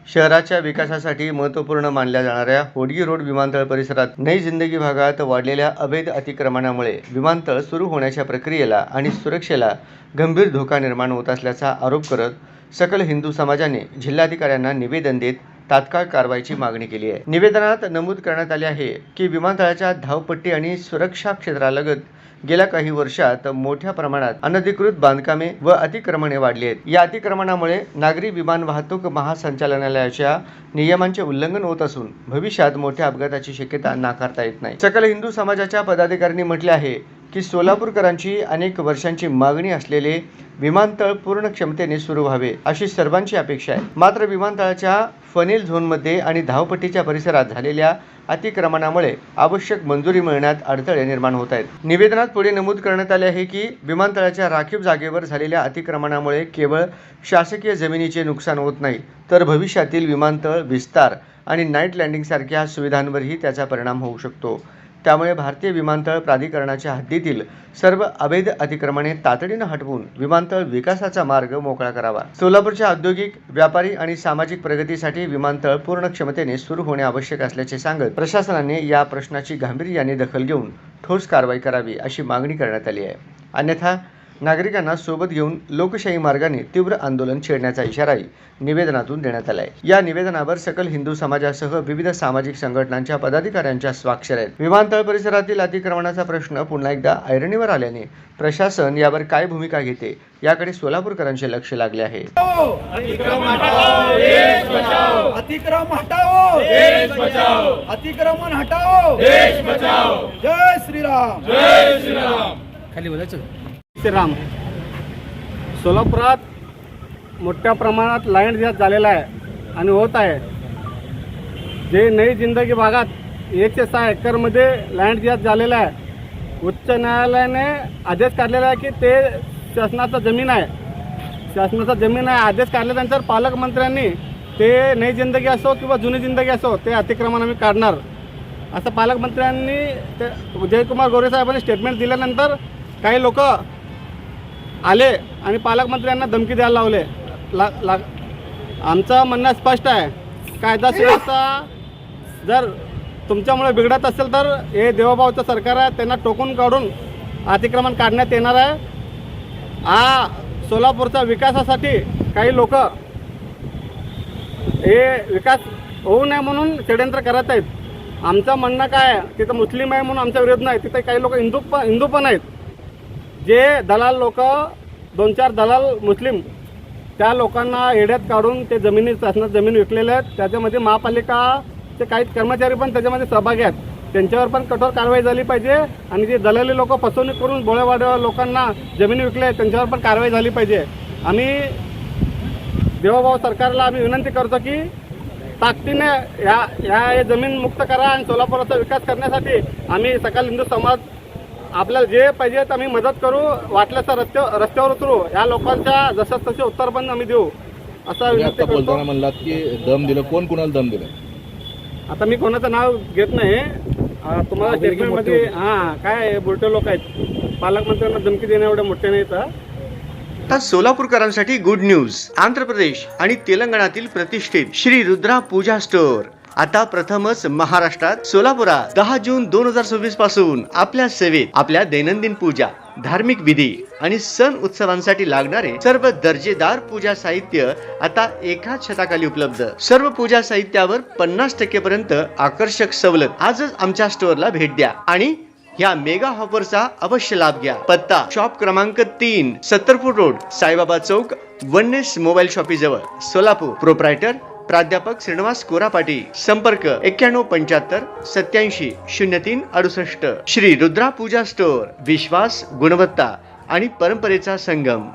शहराच्या विकासासाठी महत्त्वपूर्ण मानल्या जाणाऱ्या होडगी रोड विमानतळ परिसरात नई जिंदगी भागात वाढलेल्या अवैध अतिक्रमणामुळे विमानतळ सुरू होण्याच्या प्रक्रियेला आणि सुरक्षेला गंभीर धोका निर्माण होत असल्याचा आरोप करत सकल हिंदू समाजाने जिल्हाधिकाऱ्यांना निवेदन देत तात्काळ कारवाईची मागणी केली आहे। निवेदनात नमूद करण्यात आले आहे की विमानतळाच्या धावपट्टी आणि सुरक्षा क्षेत्रालगत गेल्या काही वर्षात मोठ्या प्रमाणात अनधिकृत बांधकामे व अतिक्रमणे वाढली आहेत। या अतिक्रमणामुळे नागरी विमान वाहतूक महासंचालनालयाच्या नियमांचे उल्लंघन होत असून भविष्यात मोठ्या अपघाताची शक्यता नाकारता येत नाही। सकल हिंदू समाजाच्या पदाधिकाऱ्यांनी म्हटले आहे की सोलापूरकरांची अनेक वर्षांची मागणी असलेले विमानतळ पूर्ण क्षमतेने सुरू व्हावे अशी सर्वांची अपेक्षा आहे। मात्र विमानतळाच्या फनेल झोनमध्ये आणि धावपट्टीच्या परिसरात झालेल्या अतिक्रमणामुळे आवश्यक मंजुरी मिळण्यात अडथळे निर्माण होत आहेत। निवेदनात पुढे नमूद करण्यात आले आहे की विमानतळाच्या राखीव जागेवर झालेल्या अतिक्रमणामुळे केवळ शासकीय जमिनीचे नुकसान होत नाही तर भविष्यातील विमानतळ विस्तार आणि नाईट लँडिंग सारख्या सुविधांवरही त्याचा परिणाम होऊ शकतो। त्यामुळे भारतीय विमानतळ प्राधिकरणाच्या हद्दीतील सर्व अवैध अतिक्रमणे तातडीने हटवून विमानतळ विकासाचा मार्ग मोकळा करावा। सोलापूरच्या औद्योगिक, व्यापारी आणि सामाजिक प्रगतीसाठी विमानतळ पूर्ण क्षमतेने सुरू होणे आवश्यक असल्याचे सांगत प्रशासनाने या प्रश्नाची गांभीर्याने दखल घेऊन ठोस कारवाई करावी अशी मागणी करण्यात आली आहे। अन्यथा नागरिकांना सोबत घेऊन लोकशाही मार्गाने तीव्र आंदोलन छेडण्याचा इशाराही निवेदनातून देण्यात आला आहे। या निवेदनावर सकल हिंदू समाजासह विविध सामाजिक संघटनांच्या पदाधिकाऱ्यांच्या स्वाक्षऱ्या आहेत। विमानतळ परिसरातील अतिक्रमणाचा प्रश्न पुन्हा एकदा ऐरणीवर आल्याने प्रशासन यावर काय भूमिका घेते याकडे सोलापूरकरांचे लक्ष लागले आहे। श्रीराम। सोलापुरात मोठ्या प्रमाणात लँड जास्त झालेला आहे आणि होत आहे। जे नई जिंदगी भागात 1 ते 6 एकरमध्ये लँड जास्त झालेला आहे। उच्च न्यायालयाने आदेश काढलेला आहे की ते शासनाचा जमीन आहे, आदेश काढल्यानंतर पालकमंत्र्यांनी ते नई जिंदगी असो किंवा जुनी जिंदगी असो ते अतिक्रमण आम्ही काढणार असं पालकमंत्र्यांनी ते जयकुमार गोरे साहेबांनी स्टेटमेंट दिल्यानंतर काही लोक आले आणि पालकमंत्र्यांना धमकी द्यायला लावले। आमचं म्हणणं स्पष्ट आहे, कायदा सुव्यवस्था जर तुमच्यामुळे बिघडत असेल तर हे देवाभाऊचं सरकार आहे, त्यांना टोकून काढून अतिक्रमण काढण्यात येणार आहे। हा सोलापूरच्या विकासासाठी काही लोक हे विकास होऊ नये म्हणून षड्यंत्र करत आहेत। आमचं म्हणणं काय आहे, तिथं मुस्लिम आहे म्हणून आमचा विरोध नाही, तिथे काही लोक हिंदू पण आहेत। जे दलाल लोक 2-4 दलाल मुस्लिम त्या लोकांना येड्यात काढून ते जमिनी शासनात जमीन विकलेल्या आहेत। त्याच्यामध्ये महापालिकाचे काही कर्मचारी पण त्याच्यामध्ये सहभागी आहेत, त्यांच्यावर पण कठोर कारवाई झाली पाहिजे। आणि जे दलाली लोक फसवणूक करून बोळेवाड्या लोकांना जमिनी विकले आहेत त्यांच्यावर पण कारवाई झाली पाहिजे। आम्ही देवाभाऊ सरकारला आम्ही विनंती करतो की ताकदीने या जमीन मुक्त करा आणि सोलापुराचा विकास करण्यासाठी आम्ही सकल हिंदू समाज आपल्याला जे पाहिजे तर आम्ही मदत करू, वाटलं तर रस्त्यावर उतरू, या लोकांच्या जसं तसे उत्तर पण आम्ही देऊ असं विनंती करतो। म्हणलात की दम दिलं, कोण कुणाला दम दिलं? आता मी कोणाचं नाव घेत नाही, तुम्हाला स्टेटमेंटमध्ये काय बुरटे लोक आहेत, पालकमंत्र्यांना धमकी देणे एवढे मोठे नाही। आता सोलापूरकरांसाठी गुड न्यूज। आंध्र प्रदेश आणि तेलंगणातील प्रतिष्ठित श्री रुद्रा पूजा स्टोअर आता प्रथमच महाराष्ट्रात सोलापुरात 10 जून 2026 पासून आपल्या सेवेत आपल्या दैनंदिन पूजा, धार्मिक विधी आणि सण उत्सवांसाठी लागणारे सर्व दर्जेदार पूजा साहित्य आता एकाच छताखाली उपलब्ध। सर्व पूजा साहित्यावर 50% पर्यंत आकर्षक सवलत। आजच आमच्या स्टोअरला भेट द्या आणि या मेगा ऑफरचा अवश्य लाभ घ्या। पत्ता शॉप क्रमांक 3, 70 फूट रोड, साईबाबा चौक, वननेस मोबाईल शॉपी जवळ, सोलापूर। प्रोप्रायटर प्राध्यापक श्रीनिवास कोरापाटी। संपर्क 9175 87 03 68। श्री रुद्रा पूजा स्टोअर, विश्वास, गुणवत्ता आणि परंपरेचा संगम।